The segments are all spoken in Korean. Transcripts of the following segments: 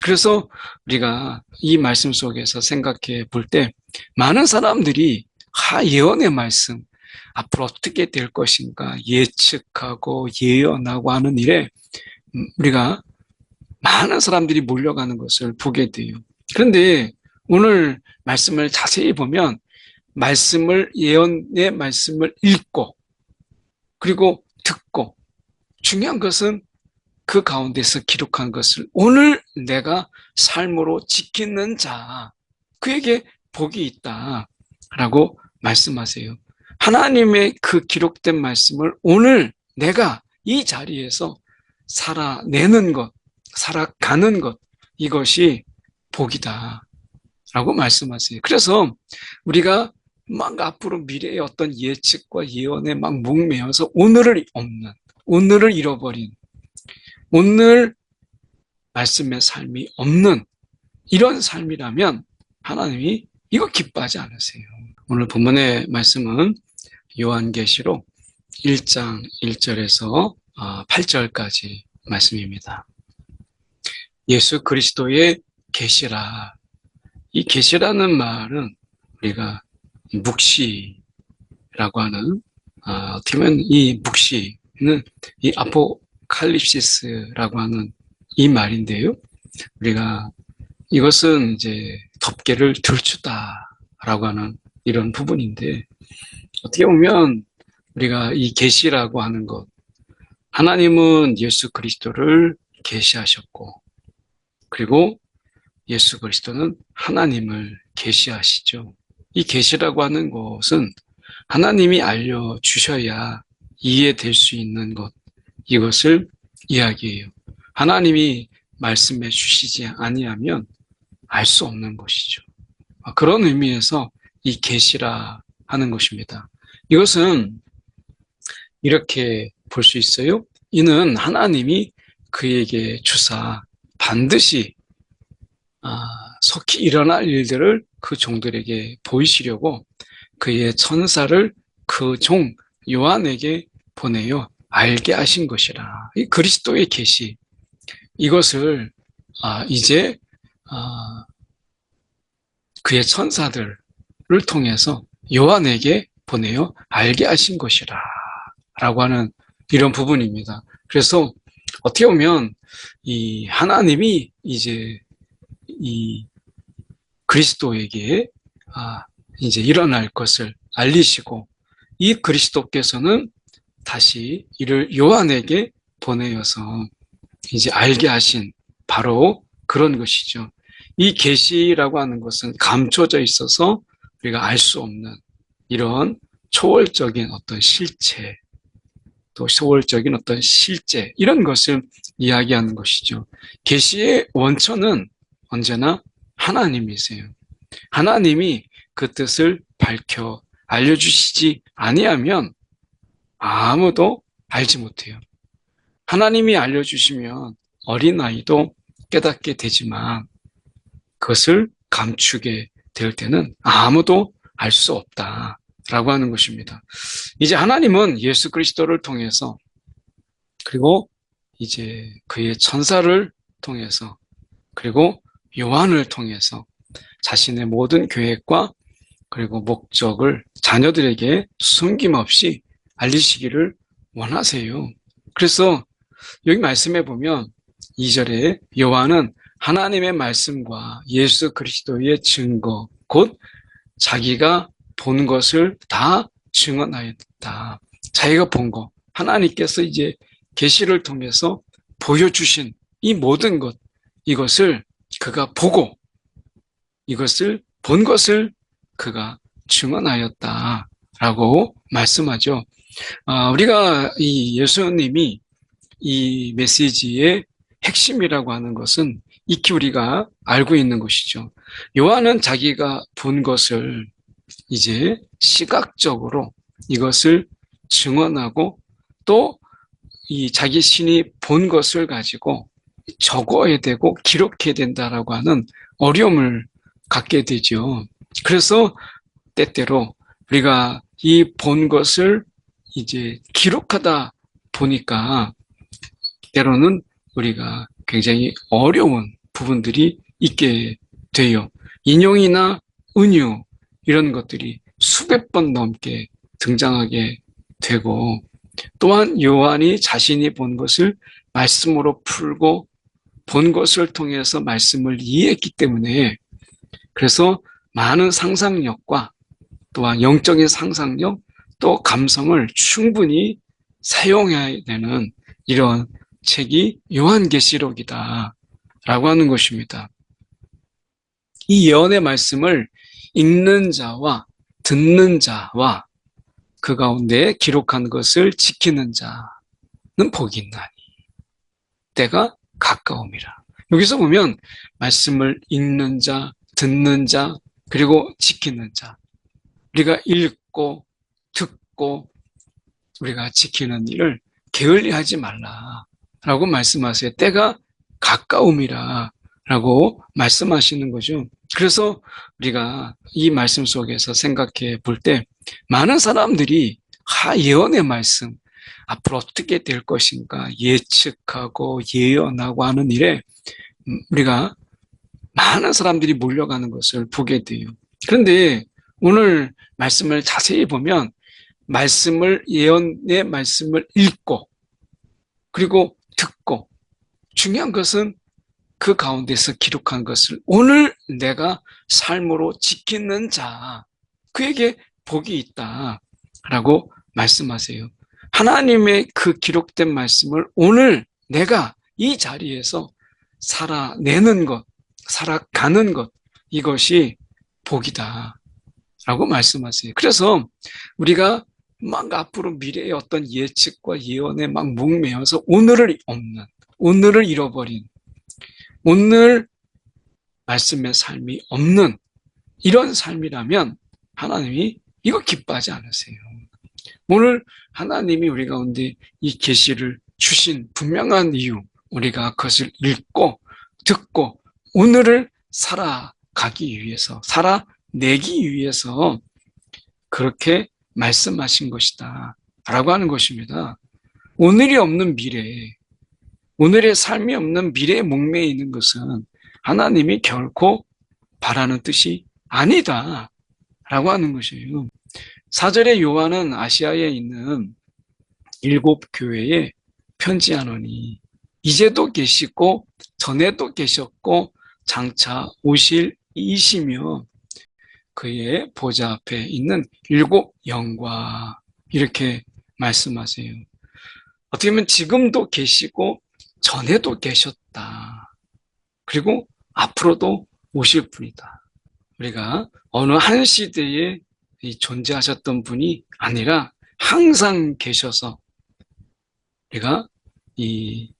그래서 우리가 이 말씀 속에서 생각해 볼 때 많은 사람들이 예언의 말씀, 앞으로 어떻게 될 것인가 예측하고 예언하고 하는 일에 우리가 많은 사람들이 몰려가는 것을 보게 돼요. 그런데 오늘 말씀을 자세히 보면 예언의 말씀을 읽고 그리고 듣고 중요한 것은 그 가운데서 기록한 것을 오늘 내가 삶으로 지키는 자, 그에게 복이 있다라고 말씀하세요. 하나님의 그 기록된 말씀을 오늘 내가 이 자리에서 살아내는 것, 살아가는 것, 이것이 복이다 라고 말씀하세요. 그래서 우리가 막 앞으로 미래의 어떤 예측과 예언에 막 목매어서 오늘을 잃어버린, 오늘 말씀의 삶이 없는 이런 삶이라면 하나님이 이거 기뻐하지 않으세요. 오늘 본문의 말씀은 요한계시록 1장 1절에서 8절까지 말씀입니다. 예수 그리스도의 계시라. 이 계시라는 말은 우리가 묵시라고 하는 어떻게 보면 이 묵시는 이 아포칼립시스라고 하는 이 말인데요. 우리가 이것은 이제 덮개를 들추다라고 하는 이런 부분인데 어떻게 보면 우리가 이 계시라고 하는 것 하나님은 예수 그리스도를 계시하셨고 그리고 예수 그리스도는 하나님을 계시하시죠. 이 계시라고 하는 것은 하나님이 알려주셔야 이해될 수 있는 것, 이것을 이야기해요. 하나님이 말씀해 주시지 아니하면 알 수 없는 것이죠. 그런 의미에서 이 계시라 하는 것입니다. 이것은 이렇게 볼 수 있어요. 이는 하나님이 그에게 주사 반드시 속히 일어날 일들을 그 종들에게 보이시려고 그의 천사를 그 종 요한에게 보내어 알게 하신 것이라. 이 그리스도의 계시 이것을 이제 그의 천사들을 통해서 요한에게 보내어 알게 하신 것이라 라고 하는 이런 부분입니다. 그래서 어떻게 보면 이 하나님이 이제 이 그리스도에게 이제 일어날 것을 알리시고 이 그리스도께서는 다시 이를 요한에게 보내어서 이제 알게 하신 바로 그런 것이죠. 이 계시라고 하는 것은 감춰져 있어서 우리가 알 수 없는 이런 초월적인 어떤 실체, 또 초월적인 어떤 실제 이런 것을 이야기하는 것이죠. 계시의 원천은 언제나 하나님이세요. 하나님이 그 뜻을 밝혀 알려주시지 아니하면 아무도 알지 못해요. 하나님이 알려주시면 어린아이도 깨닫게 되지만 그것을 감추게 될 때는 아무도 알 수 없다라고 하는 것입니다. 이제 하나님은 예수 그리스도를 통해서 그리고 이제 그의 천사를 통해서 그리고 요한을 통해서 자신의 모든 계획과 그리고 목적을 자녀들에게 숨김없이 알리시기를 원하세요. 그래서 여기 말씀해 보면 2절에 요한은 하나님의 말씀과 예수 그리스도의 증거, 곧 자기가 본 것을 다 증언하였다. 자기가 본 것, 하나님께서 이제 계시를 통해서 보여주신 이 모든 것, 이것을 그가 보고 이것을 본 것을 그가 증언하였다라고 말씀하죠. 우리가 이 예수님이 이 메시지의 핵심이라고 하는 것은 익히 우리가 알고 있는 것이죠. 요한은 자기가 본 것을 이제 시각적으로 이것을 증언하고 또 이 자기 신이 본 것을 가지고 적어야 되고 기록해야 된다라고 하는 어려움을 갖게 되죠. 그래서 때때로 우리가 이 본 것을 이제 기록하다 보니까 때로는 우리가 굉장히 어려운 부분들이 있게 돼요. 인용이나 은유 이런 것들이 수백 번 넘게 등장하게 되고 또한 요한이 자신이 본 것을 말씀으로 풀고 본 것을 통해서 말씀을 이해했기 때문에 그래서 많은 상상력과 또한 영적인 상상력 또 감성을 충분히 사용해야 되는 이런 책이 요한계시록이다 라고 하는 것입니다. 이 예언의 말씀을 읽는 자와 듣는 자와 그 가운데 기록한 것을 지키는 자는 복이 있나니 때가 가까움이라. 여기서 보면 말씀을 읽는 자, 듣는 자, 그리고 지키는 자. 우리가 읽고 듣고 우리가 지키는 일을 게을리하지 말라라고 말씀하세요. 때가 가까움이라 라고 말씀하시는 거죠. 그래서 우리가 이 말씀 속에서 생각해 볼 때 많은 사람들이 예언의 말씀, 앞으로 어떻게 될 것인가 예측하고 예언하고 하는 일에 우리가 많은 사람들이 몰려가는 것을 보게 돼요. 그런데 오늘 말씀을 자세히 보면 예언의 말씀을 읽고 그리고 듣고 중요한 것은 그 가운데서 기록한 것을 오늘 내가 삶으로 지키는 자, 그에게 복이 있다라고 말씀하세요. 하나님의 그 기록된 말씀을 오늘 내가 이 자리에서 살아내는 것, 살아가는 것, 이것이 복이다 라고 말씀하세요. 그래서 우리가 막 앞으로 미래의 어떤 예측과 예언에 막 목매어서 오늘을 잃어버린, 오늘 말씀의 삶이 없는 이런 삶이라면 하나님이 이거 기뻐하지 않으세요. 오늘 하나님이 우리 가운데 이 계시를 주신 분명한 이유, 우리가 그것을 읽고 듣고 오늘을 살아가기 위해서, 살아내기 위해서 그렇게 말씀하신 것이다 라고 하는 것입니다. 오늘이 없는 미래, 오늘의 삶이 없는 미래에 목매어 있는 것은 하나님이 결코 바라는 뜻이 아니다 라고 하는 것이에요. 4절에 요한은 아시아에 있는 7 교회에 편지하노니 이제도 계시고 전에도 계셨고 장차 오실 이시며 그의 보좌 앞에 있는 7 영과 이렇게 말씀하세요. 어떻게 보면 지금도 계시고 전에도 계셨다. 그리고 앞으로도 오실 분이다. 우리가 어느 한 시대에 존재하셨던 분이 아니라 항상 계셔서 우리가 이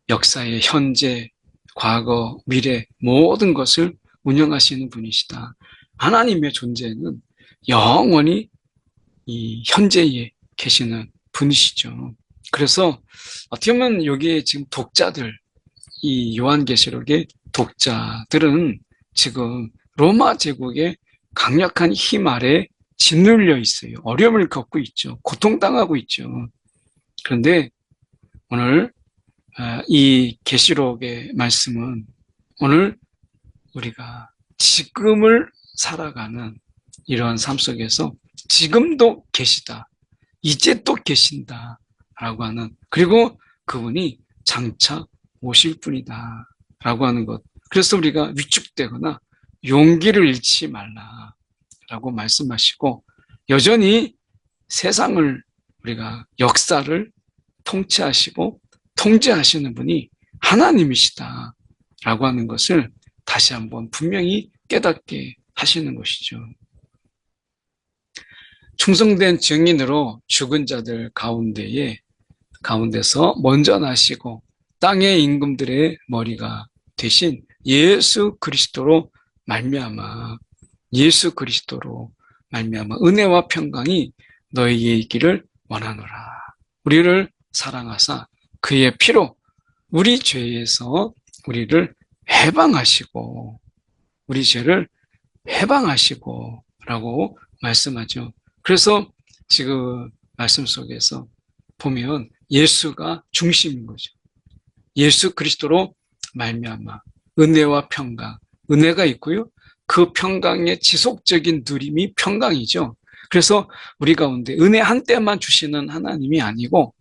역사의 현재, 과거, 미래 모든 것을 운영하시는 분이시다. 하나님의 존재는 영원히 이 현재에 계시는 분이시죠. 그래서 어떻게 보면 여기에 지금 독자들, 이 요한계시록의 독자들은 지금 로마 제국의 강력한 힘 아래 짓눌려 있어요. 어려움을 겪고 있죠. 고통당하고 있죠. 그런데 오늘 이 계시록의 말씀은 오늘 우리가 지금을 살아가는 이러한 삶 속에서 지금도 계시다. 이제 또 계신다. 라고 하는, 그리고 그분이 장차 오실 분이다. 라고 하는 것. 그래서 우리가 위축되거나 용기를 잃지 말라. 라고 말씀하시고, 여전히 세상을, 우리가 역사를 통치하시고 통제하시는 분이 하나님이시다. 라고 하는 것을 다시 한번 분명히 깨닫게 하시는 것이죠. 충성된 증인으로 죽은 자들 가운데서 먼저 나시고 땅의 임금들의 머리가 되신 예수 그리스도로 말미암아 은혜와 평강이 너희에게 있기를 원하노라. 우리를 사랑하사 그의 피로 우리 죄에서 우리를 해방하시고 우리 죄를 해방하시고 라고 말씀하죠. 그래서 지금 말씀 속에서 보면 예수가 중심인 거죠. 예수 그리스도로 말미암아 은혜와 평강, 은혜가 있고요. 그 평강의 지속적인 누림이 평강이죠. 그래서 우리 가운데 은혜 한때만 주시는 하나님이 아니고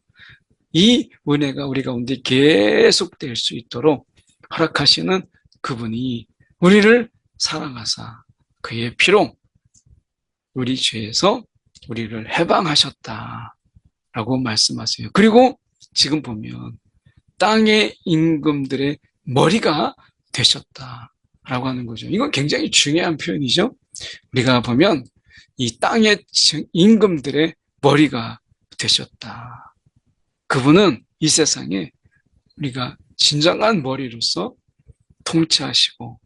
이 은혜가 우리 가운데 계속될 수 있도록 허락하시는 그분이 우리를 사랑하사 그의 피로 우리 죄에서 우리를 해방하셨다라고 말씀하세요. 그리고 지금 보면 땅의 임금들의 머리가 되셨다라고 하는 거죠. 이건 굉장히 중요한 표현이죠. 우리가 보면 이 땅의 임금들의 머리가 되셨다. 그분은 이 세상에 우리가 진정한 머리로서 통치하시고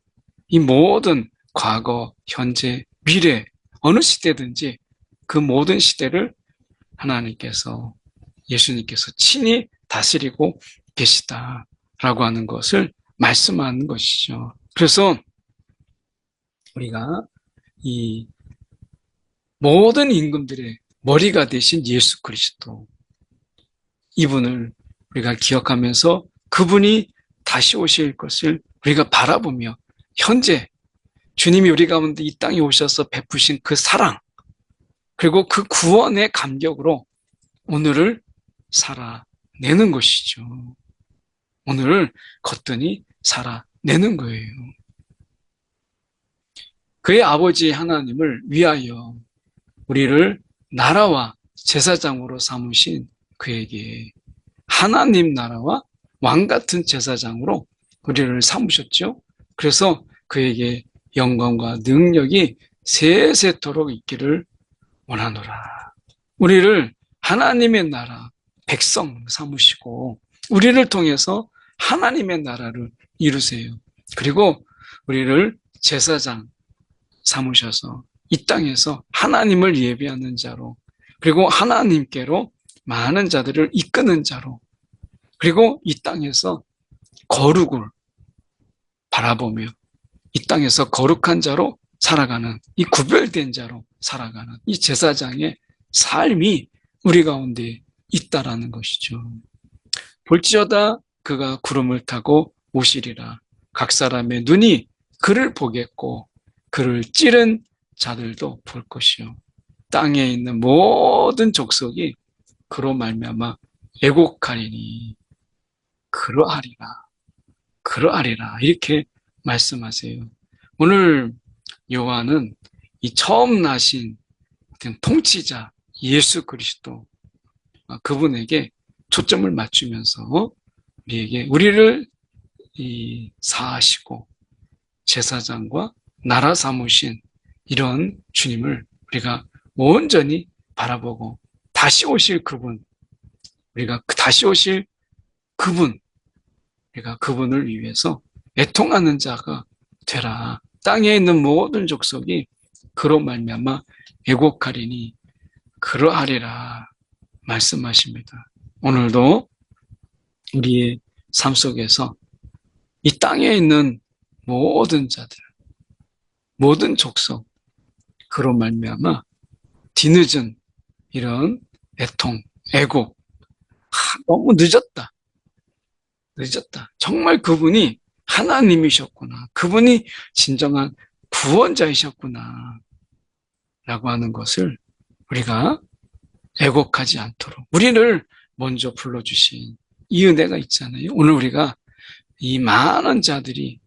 이 모든 과거, 현재, 미래 어느 시대든지 그 모든 시대를 하나님께서 예수님께서 친히 다스리고 계시다라고 하는 것을 말씀하는 것이죠. 그래서 우리가 이 모든 임금들의 머리가 되신 예수 그리스도 이분을 우리가 기억하면서 그분이 다시 오실 것을 우리가 바라보며 현재 주님이 우리 가운데 이 땅에 오셔서 베푸신 그 사랑 그리고 그 구원의 감격으로 오늘을 살아내는 것이죠. 오늘을 거뜬히 살아내는 거예요. 그의 아버지 하나님을 위하여 우리를 나라와 제사장으로 삼으신 그에게 하나님 나라와 왕 같은 제사장으로 우리를 삼으셨죠. 그래서 그에게 영광과 능력이 세세토록 있기를 원하노라. 우리를 하나님의 나라, 백성 삼으시고 우리를 통해서 하나님의 나라를 이루세요. 그리고 우리를 제사장 삼으셔서 이 땅에서 하나님을 예배하는 자로 그리고 하나님께로 많은 자들을 이끄는 자로 그리고 이 땅에서 거룩을 바라보며 이 땅에서 거룩한 자로 살아가는 이 구별된 자로 살아가는 이 제사장의 삶이 우리 가운데 있다라는 것이죠. 볼지어다 그가 구름을 타고 오시리라. 각 사람의 눈이 그를 보겠고 그를 찌른 자들도 볼 것이요. 땅에 있는 모든 족속이 그로 말미암아 애곡하리니 그러하리라 이렇게 말씀하세요. 오늘 요한은 이 처음 나신 통치자 예수 그리스도 그분에게 초점을 맞추면서 우리를 사하시고 제사장과 나라 삼으신 이런 주님을 우리가 온전히 바라보고 다시 오실 그분, 우리가 다시 오실 그분, 우리가 그분을 위해서 애통하는 자가 되라. 땅에 있는 모든 족속이 그로 말미암아 애곡하리니 그러하리라 말씀하십니다. 오늘도 우리의 삶 속에서 이 땅에 있는 모든 자들, 모든 족속, 그로 말미암아 뒤늦은 이런 애통, 애곡, 너무 늦었다. 정말 그분이 하나님이셨구나. 그분이 진정한 구원자이셨구나. 라고 하는 것을 우리가 애곡하지 않도록 우리를 먼저 불러주신 이 은혜가 있잖아요. 오늘 우리가 이 많은 자들이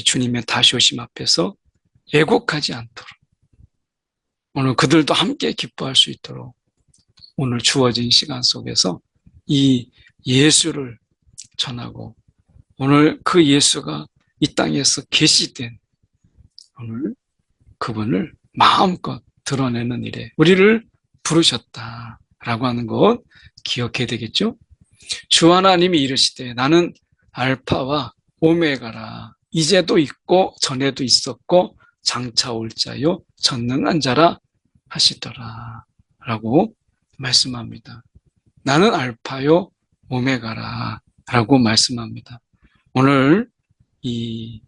주님의 다시 오심 앞에서 애곡하지 않도록 오늘 그들도 함께 기뻐할 수 있도록 오늘 주어진 시간 속에서 이 예수를 전하고 오늘 그 예수가 이 땅에서 계시된 오늘 그분을 마음껏 드러내는 일에 우리를 부르셨다라고 하는 것 기억해야 되겠죠? 주 하나님이 이르시되 나는 알파와 오메가라. 이제도 있고 전에도 있었고 장차 올 자요 전능한 자라 하시더라 라고 말씀합니다. 나는 알파요 오메가라 라고 말씀합니다. 오늘 이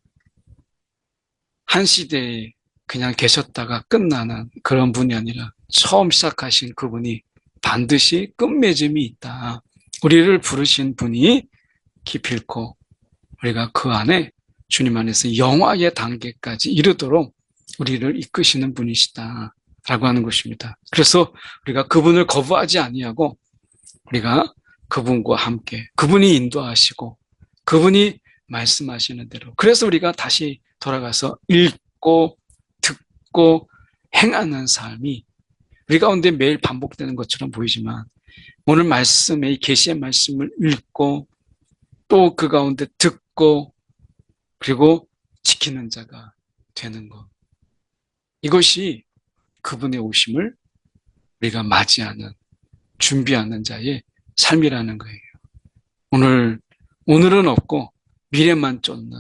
한 시대에 그냥 계셨다가 끝나는 그런 분이 아니라 처음 시작하신 그분이 반드시 끝맺음이 있다. 우리를 부르신 분이 기필코 우리가 그 안에 주님 안에서 영화의 단계까지 이르도록 우리를 이끄시는 분이시다라고 하는 것입니다. 그래서 우리가 그분을 거부하지 아니하고 우리가 그분과 함께 그분이 인도하시고 그분이 말씀하시는 대로 그래서 우리가 다시 돌아가서 읽고 듣고 행하는 삶이 우리 가운데 매일 반복되는 것처럼 보이지만 오늘 말씀에 이 계시의 말씀을 읽고 또 그 가운데 듣고 그리고 지키는 자가 되는 것. 이것이 그분의 오심을 우리가 맞이하는 준비하는 자의 삶이라는 거예요. 오늘은 없고 미래만 쫓는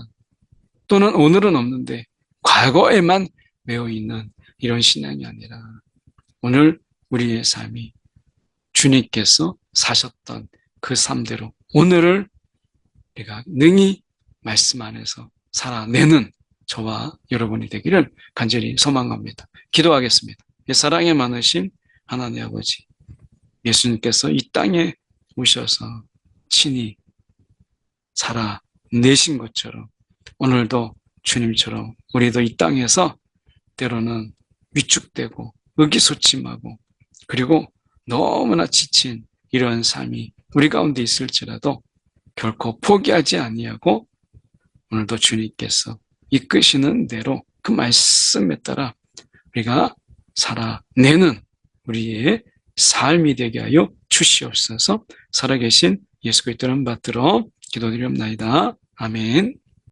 또는 오늘은 없는데 과거에만 매여 있는 이런 신앙이 아니라 오늘 우리의 삶이 주님께서 사셨던 그 삶대로 오늘을 우리가 능히 말씀 안에서 살아내는 저와 여러분이 되기를 간절히 소망합니다. 기도하겠습니다. 사랑에 많으신 하나님 아버지, 예수님께서 이 땅에 오셔서 친히 살아내신 것처럼 오늘도 주님처럼 우리도 이 땅에서 때로는 위축되고 의기소침하고 그리고 너무나 지친 이러한 삶이 우리 가운데 있을지라도 결코 포기하지 아니하고 오늘도 주님께서 이끄시는 대로 그 말씀에 따라 우리가 살아내는 우리의 삶이 되게 하여 주시옵소서. 살아계신 예수 그리스도를 받들어 기도드리옵나이다. 아멘.